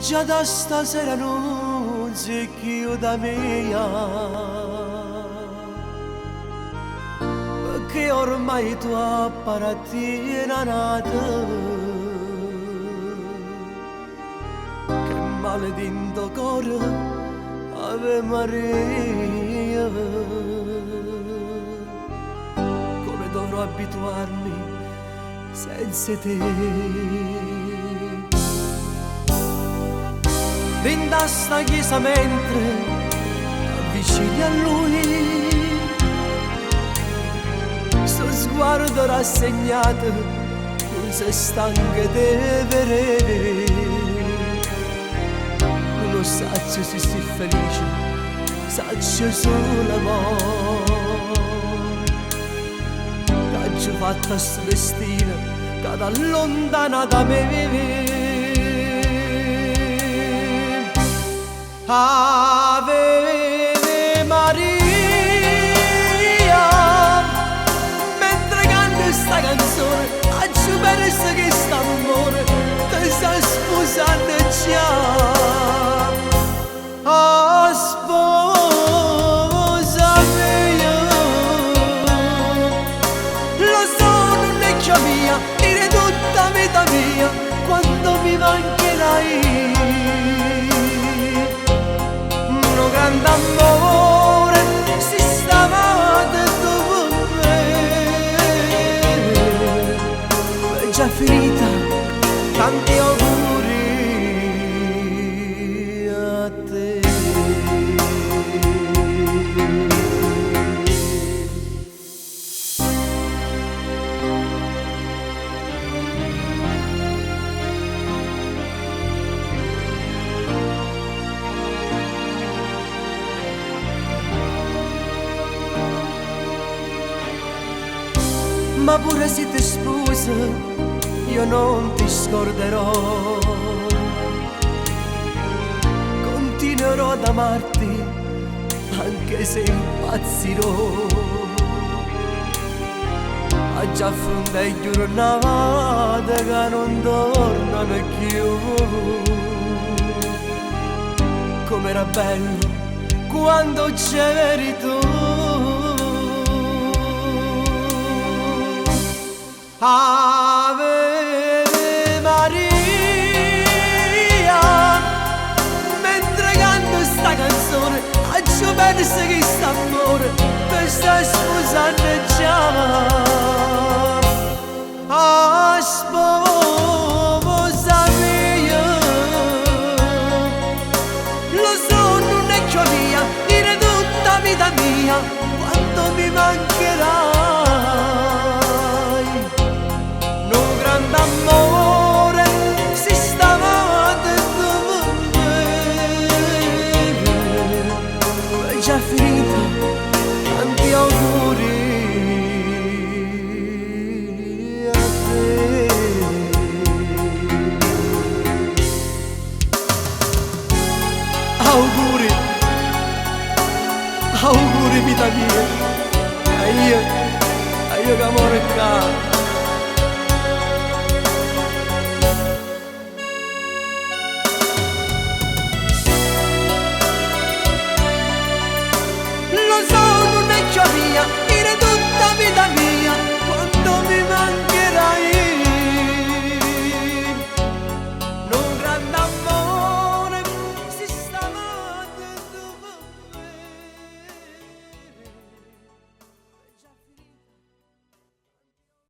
già da stasera non sei più da mia, perché ormai tu appartieni. Che maledetto cuore, Ave Maria, come dovrò abituarmi senza te. Vinta sta chiesa mentre avvicini a lui, sto sguardo rassegnato non si stanca di vedere. Non lo saccio se sei felice, saccio solo amore. Che ci fatta sto destino che t'allontana da me. Ave Maria, mentre canto sta canzone, faccio perso che st'amore ti sta sposando già. Oh, sposa mia, lo so non è che mia, dire tutta vita mia, quando mi mancherai. Grande amore, si stavate con me, è già finita, tanti auguri a te. Ma pure se ti sposo io non ti scorderò, continuerò ad amarti anche se impazzirò. Ha già affrontato giornate che non tornano più, com'era bello quando c'eri tu. Ave Maria, mentre canto sta canzone, faccio perso che st'amore mi sta sposando già. Ah, sposa mia, lo so non è che mia, dire tutta vita mia, quanto mi mancherà. D'amore si stavate con me, è già finita, tanti auguri a te. Auguri, auguri vita mia, a io che amore qua. Dire tutta vita mia,